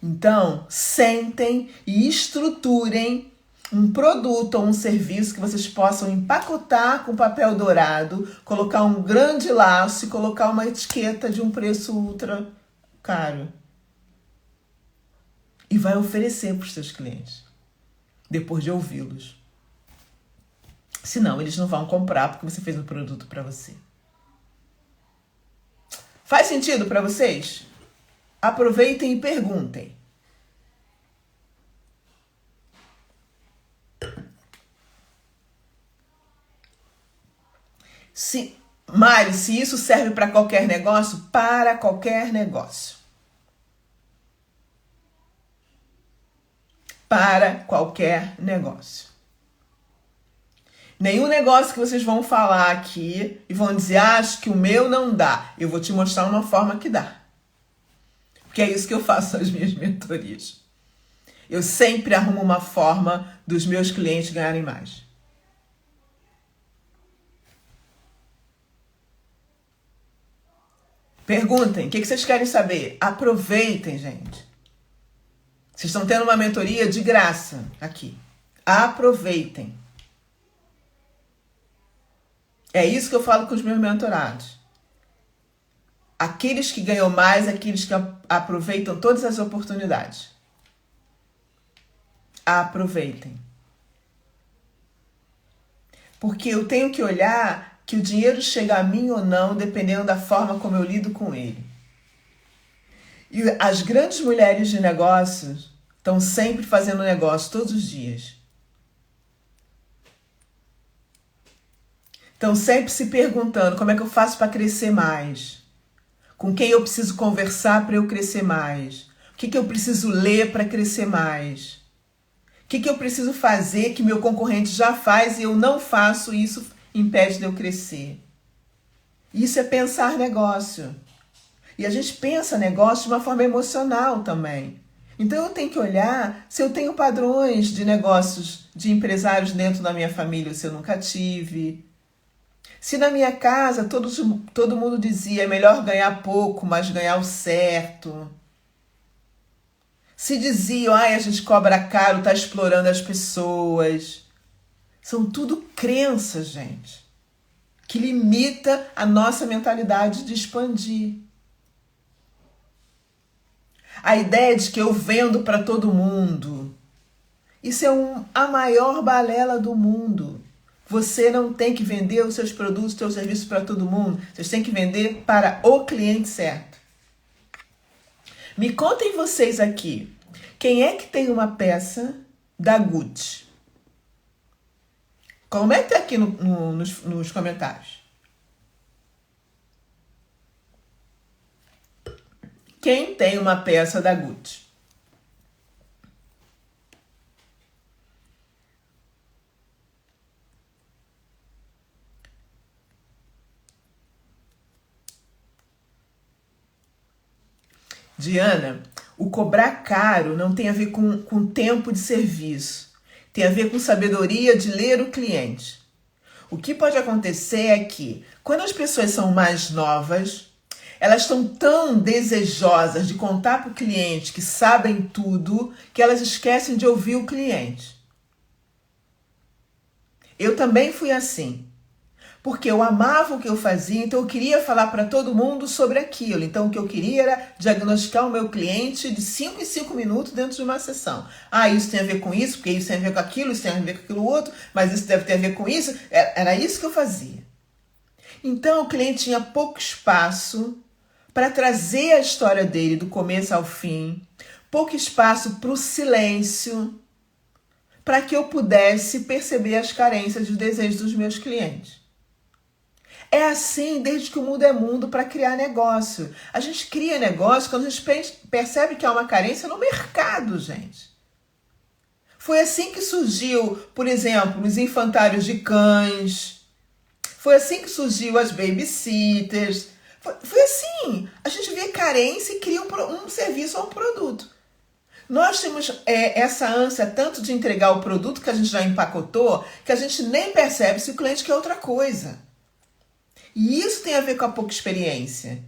Então, sentem e estruturem um produto ou um serviço que vocês possam empacotar com papel dourado, colocar um grande laço e colocar uma etiqueta de um preço ultra caro. E vai oferecer para os seus clientes, depois de ouvi-los. Senão, eles não vão comprar porque você fez um produto para você. Faz sentido para vocês? Aproveitem e perguntem. Mari, se isso serve para qualquer negócio, para qualquer negócio. Para qualquer negócio. Nenhum negócio que vocês vão falar aqui e vão dizer, acho que o meu não dá. Eu vou te mostrar uma forma que dá. Porque é isso que eu faço nas minhas mentorias. Eu sempre arrumo uma forma dos meus clientes ganharem mais. Perguntem, o que vocês querem saber? Aproveitem, gente. Vocês estão tendo uma mentoria de graça aqui. Aproveitem. É isso que eu falo com os meus mentorados. Aqueles que ganham mais, aqueles que aproveitam todas as oportunidades. Aproveitem. Porque eu tenho que olhar que o dinheiro chega a mim ou não, dependendo da forma como eu lido com ele. E as grandes mulheres de negócios estão sempre fazendo negócio, todos os dias. Estão sempre se perguntando como é que eu faço para crescer mais. Com quem eu preciso conversar para eu crescer mais. O que eu preciso ler para crescer mais. O que eu preciso fazer que meu concorrente já faz e eu não faço, e isso impede de eu crescer. Isso é pensar negócio. E a gente pensa negócio de uma forma emocional também. Então eu tenho que olhar se eu tenho padrões de negócios de empresários dentro da minha família ou se eu nunca tive. Se na minha casa todo mundo dizia é melhor ganhar pouco, mas ganhar o certo. Se diziam, a gente cobra caro, tá explorando as pessoas. São tudo crenças, gente, que limita a nossa mentalidade de expandir. A ideia de que eu vendo para todo mundo, isso é a maior balela do mundo. Você não tem que vender os seus produtos, os seus serviços para todo mundo. Vocês têm que vender para o cliente certo. Me contem vocês aqui, quem é que tem uma peça da Gucci? Comenta aqui nos comentários. Quem tem uma peça da Gucci? Diana, o cobrar caro não tem a ver com tempo de serviço. Tem a ver com sabedoria de ler o cliente. O que pode acontecer é que, quando as pessoas são mais novas, elas estão tão desejosas de contar para o cliente que sabem tudo, que elas esquecem de ouvir o cliente. Eu também fui assim. Porque eu amava o que eu fazia, então eu queria falar para todo mundo sobre aquilo. Então o que eu queria era diagnosticar o meu cliente de 5 em 5 minutos dentro de uma sessão. Isso tem a ver com isso, porque isso tem a ver com aquilo, isso tem a ver com aquilo outro, mas isso deve ter a ver com isso. Era isso que eu fazia. Então o cliente tinha pouco espaço para trazer a história dele do começo ao fim, pouco espaço para o silêncio, para que eu pudesse perceber as carências e os desejos dos meus clientes. É assim desde que o mundo é mundo para criar negócio. A gente cria negócio quando a gente percebe que há uma carência no mercado, gente. Foi assim que surgiu, por exemplo, os infantários de cães. Foi assim que surgiu as babysitters. Foi assim. A gente vê carência e cria um serviço ou um produto. Nós temos essa ânsia tanto de entregar o produto que a gente já empacotou, que a gente nem percebe se o cliente quer outra coisa. E isso tem a ver com a pouca experiência.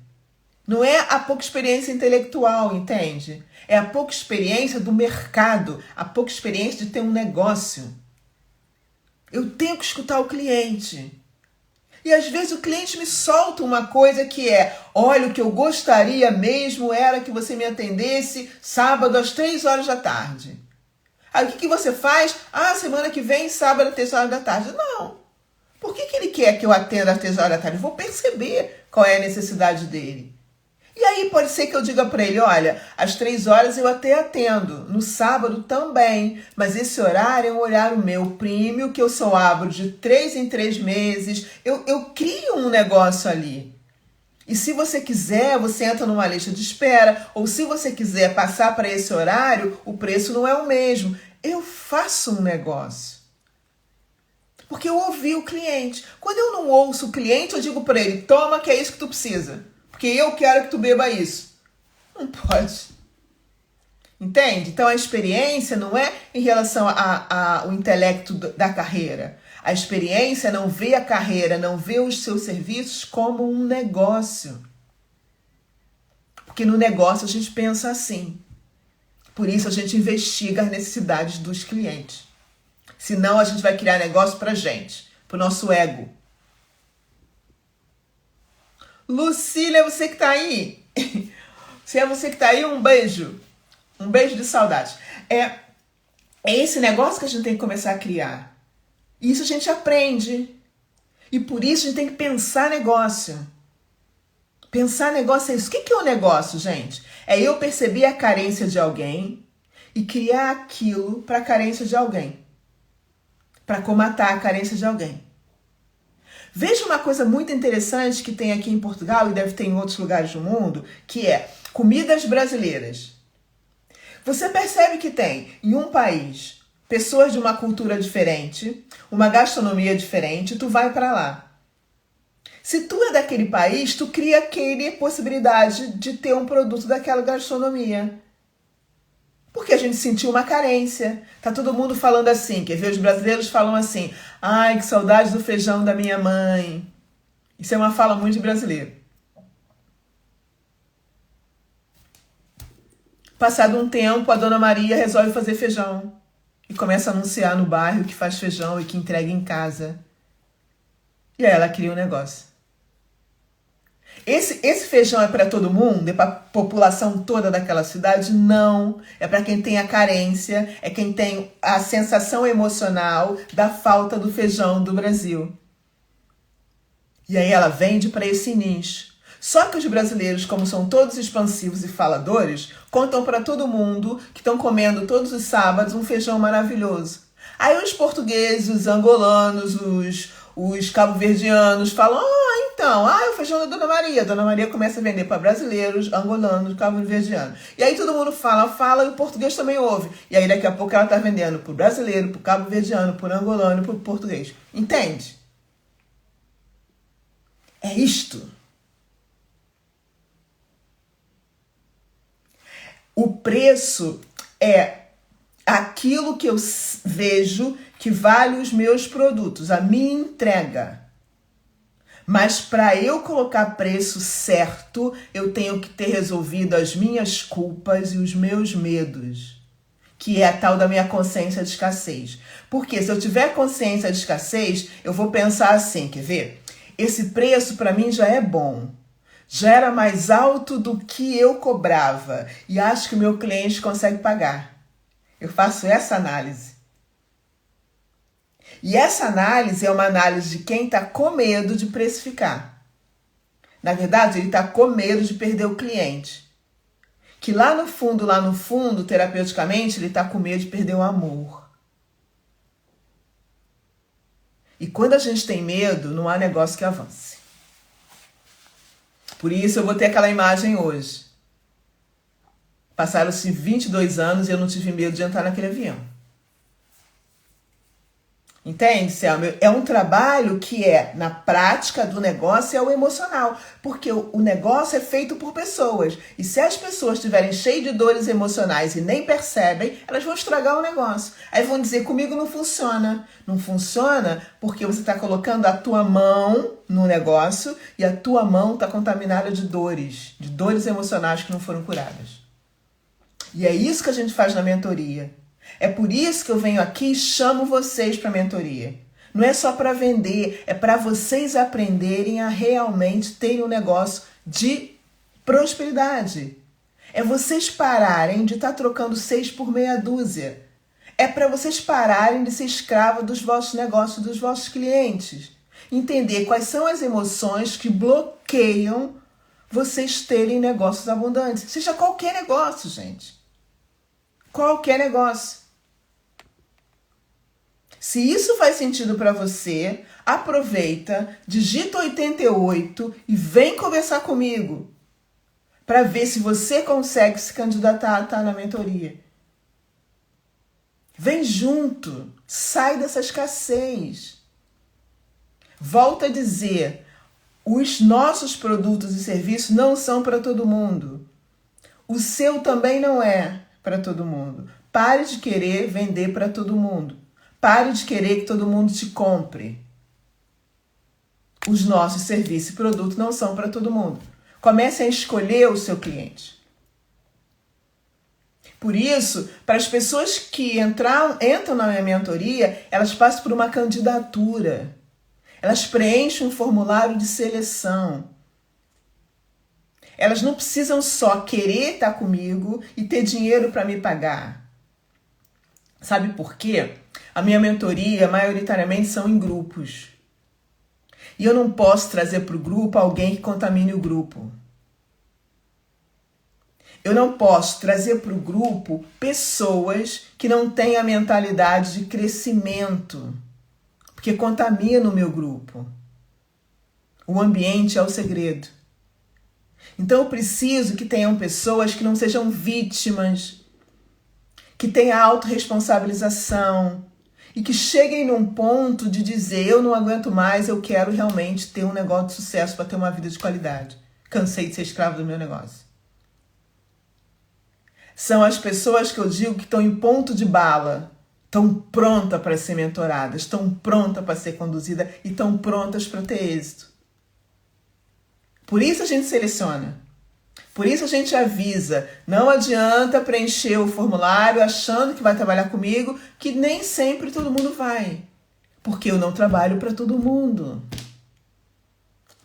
Não é a pouca experiência intelectual, entende? É a pouca experiência do mercado, a pouca experiência de ter um negócio. Eu tenho que escutar o cliente. E às vezes o cliente me solta uma coisa que é: olha, o que eu gostaria mesmo era que você me atendesse sábado às 3 horas da tarde. Aí o que você faz? Semana que vem, sábado às 3 horas da tarde. Não. Por que ele quer que eu atenda às 3 horas da tarde? Eu vou perceber qual é a necessidade dele. E aí pode ser que eu diga para ele: olha, às 3 horas eu até atendo, no sábado também, mas esse horário é um horário meu premium, que eu só abro de 3 em 3 meses. Eu crio um negócio ali. E se você quiser, você entra numa lista de espera, ou se você quiser passar para esse horário, o preço não é o mesmo. Eu faço um negócio. Porque eu ouvi o cliente. Quando eu não ouço o cliente, eu digo para ele: toma, que é isso que tu precisa. Porque eu quero que tu beba isso. Não pode. Entende? Então a experiência não é em relação ao intelecto da carreira. A experiência não vê a carreira, não vê os seus serviços como um negócio. Porque no negócio a gente pensa assim. Por isso a gente investiga as necessidades dos clientes. Senão a gente vai criar negócio pra gente, pro nosso ego. Lucília, você que tá aí. Se é você que tá aí, um beijo. Um beijo de saudade. É esse negócio que a gente tem que começar a criar. Isso a gente aprende. E por isso a gente tem que pensar negócio. Pensar negócio é isso. O que é um negócio, gente? É eu perceber a carência de alguém e criar aquilo para a carência de alguém. Para comatar a carência de alguém. Veja uma coisa muito interessante que tem aqui em Portugal e deve ter em outros lugares do mundo, que é comidas brasileiras. Você percebe que tem em um país pessoas de uma cultura diferente, uma gastronomia diferente, tu vai para lá. Se tu é daquele país, tu cria aquela possibilidade de ter um produto daquela gastronomia. Porque a gente sentiu uma carência. Tá todo mundo falando assim, quer ver? Os brasileiros falam assim: ai, que saudade do feijão da minha mãe. Isso é uma fala muito de brasileiro. Passado um tempo, a Dona Maria resolve fazer feijão. E começa a anunciar no bairro que faz feijão e que entrega em casa. E aí ela cria um negócio. Esse feijão é para todo mundo? É para a população toda daquela cidade? Não. É para quem tem a carência, é quem tem a sensação emocional da falta do feijão do Brasil. E aí ela vende para esse nicho. Só que os brasileiros, como são todos expansivos e faladores, contam para todo mundo que estão comendo todos os sábados um feijão maravilhoso. Aí os portugueses, os angolanos, os cabo-verdianos falam: o feijão da Dona Maria. Dona Maria começa a vender para brasileiros, angolanos, cabo-verdianos. E aí todo mundo fala e o português também ouve. E aí daqui a pouco ela está vendendo para o brasileiro, para o cabo-verdiano, para o angolano e para o português. Entende? É isto. O preço é aquilo que eu vejo que vale os meus produtos, a minha entrega. Mas para eu colocar preço certo, eu tenho que ter resolvido as minhas culpas e os meus medos, que é a tal da minha consciência de escassez. Porque se eu tiver consciência de escassez, eu vou pensar assim, quer ver? Esse preço para mim já é bom. Já era mais alto do que eu cobrava e acho que o meu cliente consegue pagar. Eu faço essa análise. E essa análise é uma análise de quem está com medo de precificar. Na verdade, ele está com medo de perder o cliente. Que lá no fundo, terapeuticamente, ele está com medo de perder o amor. E quando a gente tem medo, não há negócio que avance. Por isso eu botei aquela imagem hoje. Passaram-se 22 anos e eu não tive medo de entrar naquele avião. Entende, Selma? É um trabalho que na prática do negócio, é o emocional. Porque o negócio é feito por pessoas. E se as pessoas estiverem cheias de dores emocionais e nem percebem, elas vão estragar o negócio. Aí vão dizer, comigo não funciona. Não funciona porque você está colocando a tua mão no negócio e a tua mão está contaminada de dores emocionais que não foram curadas. E é isso que a gente faz na mentoria. É por isso que eu venho aqui e chamo vocês para a mentoria. Não é só para vender, é para vocês aprenderem a realmente terem um negócio de prosperidade. É vocês pararem de estar trocando 6 por meia dúzia. É para vocês pararem de ser escravo dos vossos negócios, dos vossos clientes. Entender quais são as emoções que bloqueiam vocês terem negócios abundantes. Seja qualquer negócio, gente. Qualquer negócio. Se isso faz sentido para você, aproveita, digita 88 e vem conversar comigo para ver se você consegue se candidatar na mentoria. Vem junto, sai dessa escassez. Volto a dizer, os nossos produtos e serviços não são para todo mundo. O seu também não é para todo mundo. Pare de querer vender para todo mundo. Pare de querer que todo mundo te compre. Os nossos serviços e produtos não são para todo mundo. Comece a escolher o seu cliente. Por isso, para as pessoas que entram na minha mentoria, elas passam por uma candidatura. Elas preenchem um formulário de seleção. Elas não precisam só querer estar comigo e ter dinheiro para me pagar. Sabe por quê? A minha mentoria, maioritariamente, são em grupos. E eu não posso trazer para o grupo alguém que contamine o grupo. Eu não posso trazer para o grupo pessoas que não têm a mentalidade de crescimento, porque contamina o meu grupo. O ambiente é o segredo. Então eu preciso que tenham pessoas que não sejam vítimas, que tenham autorresponsabilização e que cheguem num ponto de dizer, eu não aguento mais, eu quero realmente ter um negócio de sucesso para ter uma vida de qualidade. Cansei de ser escravo do meu negócio. São as pessoas que eu digo que estão em ponto de bala, estão prontas para ser mentoradas, estão prontas para ser conduzidas e estão prontas para ter êxito. Por isso a gente seleciona. Por isso a gente avisa. Não adianta preencher o formulário achando que vai trabalhar comigo, que nem sempre todo mundo vai. Porque eu não trabalho para todo mundo.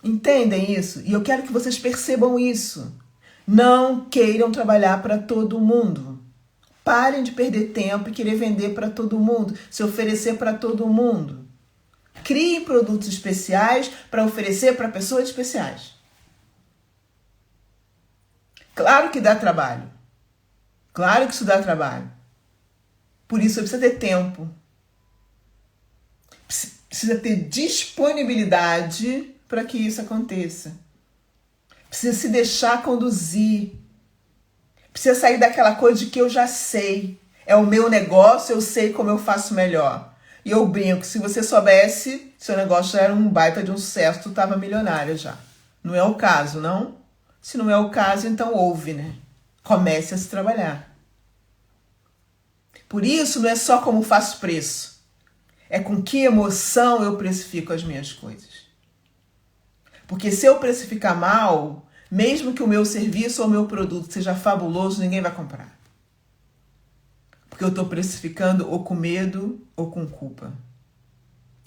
Entendem isso? E eu quero que vocês percebam isso. Não queiram trabalhar para todo mundo. Parem de perder tempo e querer vender para todo mundo, se oferecer para todo mundo. Criem produtos especiais para oferecer para pessoas especiais. Claro que dá trabalho. Claro que isso dá trabalho. Por isso, você precisa ter tempo. Precisa ter disponibilidade para que isso aconteça. Precisa se deixar conduzir. Precisa sair daquela coisa de que eu já sei. É o meu negócio, eu sei como eu faço melhor. E eu brinco, se você soubesse, seu negócio já era um baita de um sucesso, tu estava milionária já. Não é o caso, não? Se não é o caso, então ouve, né? Comece a se trabalhar. Por isso, não é só como faço preço. É com que emoção eu precifico as minhas coisas. Porque se eu precificar mal, mesmo que o meu serviço ou o meu produto seja fabuloso, ninguém vai comprar. Porque eu estou precificando ou com medo ou com culpa.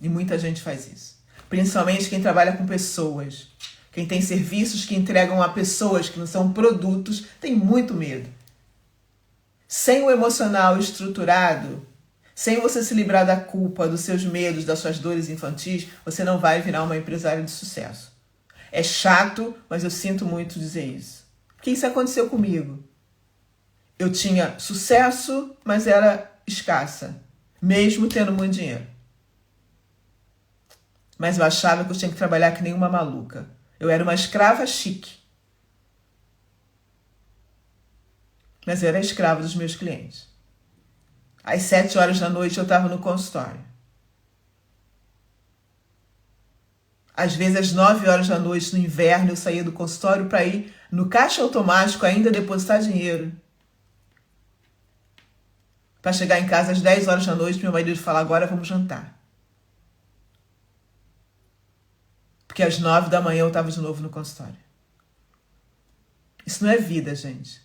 E muita gente faz isso. Principalmente quem trabalha com pessoas. Quem tem serviços que entregam a pessoas que não são produtos, tem muito medo. Sem o emocional estruturado, sem você se livrar da culpa, dos seus medos, das suas dores infantis, você não vai virar uma empresária de sucesso. É chato, mas eu sinto muito dizer isso. Porque isso aconteceu comigo. Eu tinha sucesso, mas era escassa, mesmo tendo muito dinheiro. Mas eu achava que eu tinha que trabalhar que nem uma maluca. Eu era uma escrava chique. Mas eu era escrava dos meus clientes. Às 7 horas da noite eu estava no consultório. Às vezes, às 9 horas da noite, no inverno, eu saía do consultório para ir no caixa automático ainda depositar dinheiro. Para chegar em casa às 10 horas da noite, meu marido falar, agora vamos jantar. Porque às 9 da manhã eu estava de novo no consultório. Isso não é vida, gente.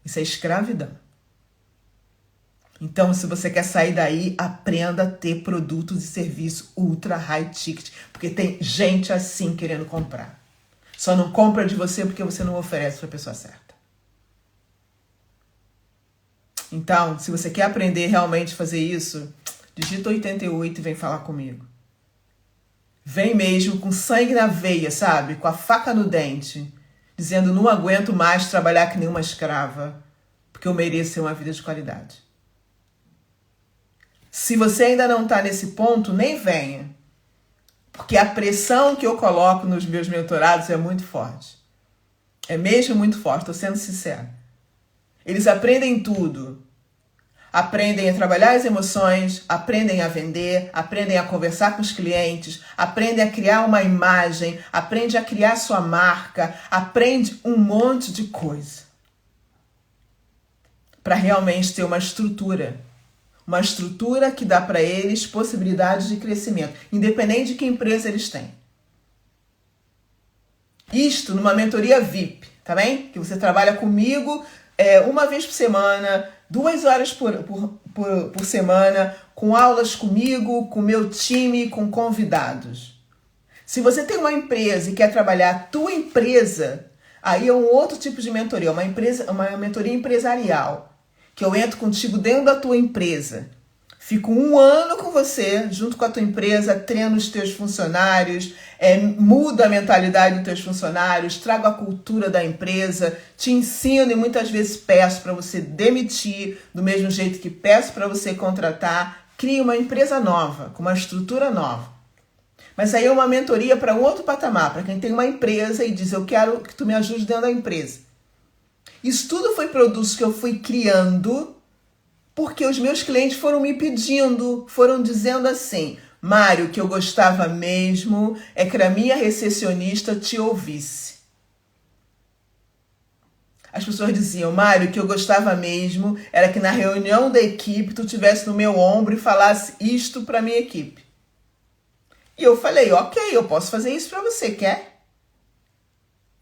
Isso é escravidão. Então, se você quer sair daí, aprenda a ter produtos e serviços ultra high ticket. Porque tem gente assim querendo comprar. Só não compra de você porque você não oferece para a pessoa certa. Então, se você quer aprender realmente a fazer isso, digita 88 e vem falar comigo. Vem mesmo com sangue na veia, sabe? Com a faca no dente. Dizendo, não aguento mais trabalhar que nem uma escrava. Porque eu mereço ter uma vida de qualidade. Se você ainda não está nesse ponto, nem venha. Porque a pressão que eu coloco nos meus mentorados é muito forte. É mesmo muito forte, estou sendo sincera. Eles aprendem tudo. Aprendem a trabalhar as emoções, aprendem a vender, aprendem a conversar com os clientes, aprendem a criar uma imagem, aprendem a criar sua marca, aprende um monte de coisa. Para realmente ter uma estrutura. Uma estrutura que dá para eles possibilidades de crescimento, independente de que empresa eles têm. Isto numa mentoria VIP, tá bem? Que você trabalha comigo uma vez por semana, 2 horas por semana, com aulas comigo, com meu time, com convidados. Se você tem uma empresa e quer trabalhar a tua empresa, aí é um outro tipo de mentoria, uma mentoria empresarial. Que eu entro contigo dentro da tua empresa. Fico 1 ano com você, junto com a tua empresa, treino os teus funcionários, mudo a mentalidade dos teus funcionários, trago a cultura da empresa, te ensino e muitas vezes peço para você demitir, do mesmo jeito que peço para você contratar. Crie uma empresa nova, com uma estrutura nova. Mas aí é uma mentoria para um outro patamar, para quem tem uma empresa e diz, eu quero que tu me ajude dentro da empresa. Isso tudo foi produtos que eu fui criando porque os meus clientes foram me pedindo, foram dizendo assim, Mário, o que eu gostava mesmo é que a minha recepcionista te ouvisse. As pessoas diziam, Mário, o que eu gostava mesmo era que na reunião da equipe tu estivesse no meu ombro e falasse isto para minha equipe. E eu falei, ok, eu posso fazer isso para você, quer?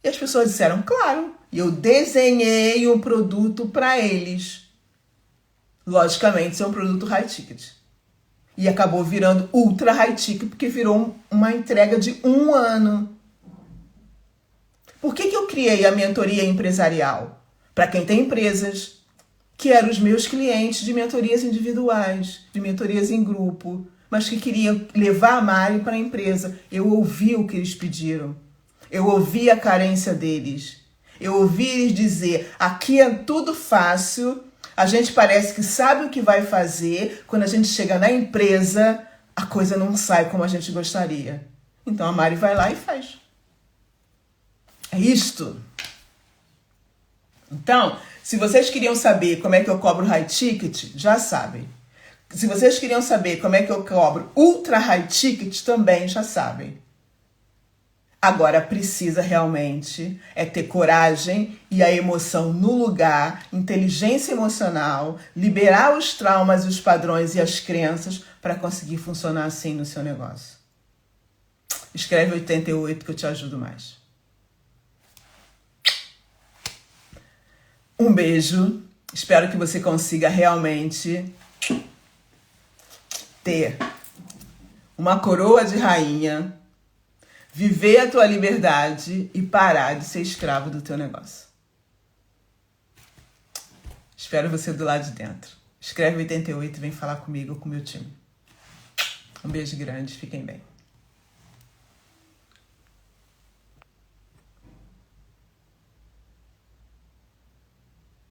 E as pessoas disseram, claro. E eu desenhei um produto para eles. Logicamente, isso é um produto high ticket. E acabou virando ultra high ticket, porque virou uma entrega de 1 ano. Por que eu criei a mentoria empresarial? Para quem tem empresas, que eram os meus clientes de mentorias individuais, de mentorias em grupo, mas que queriam levar a Mari para a empresa. Eu ouvi o que eles pediram. Eu ouvi a carência deles. Eu ouvi eles dizer, aqui é tudo fácil, a gente parece que sabe o que vai fazer, quando a gente chega na empresa, a coisa não sai como a gente gostaria. Então a Mari vai lá e faz. É isto. Então, se vocês queriam saber como é que eu cobro high ticket, já sabem. Se vocês queriam saber como é que eu cobro ultra high ticket, também já sabem. Agora, precisa realmente ter coragem e a emoção no lugar, inteligência emocional, liberar os traumas, os padrões e as crenças para conseguir funcionar assim no seu negócio. Escreve 88 que eu te ajudo mais. Um beijo. Espero que você consiga realmente ter uma coroa de rainha, viver a tua liberdade e parar de ser escravo do teu negócio. Espero você do lado de dentro. Escreve 88 e vem falar comigo ou com o meu time. Um beijo grande, fiquem bem.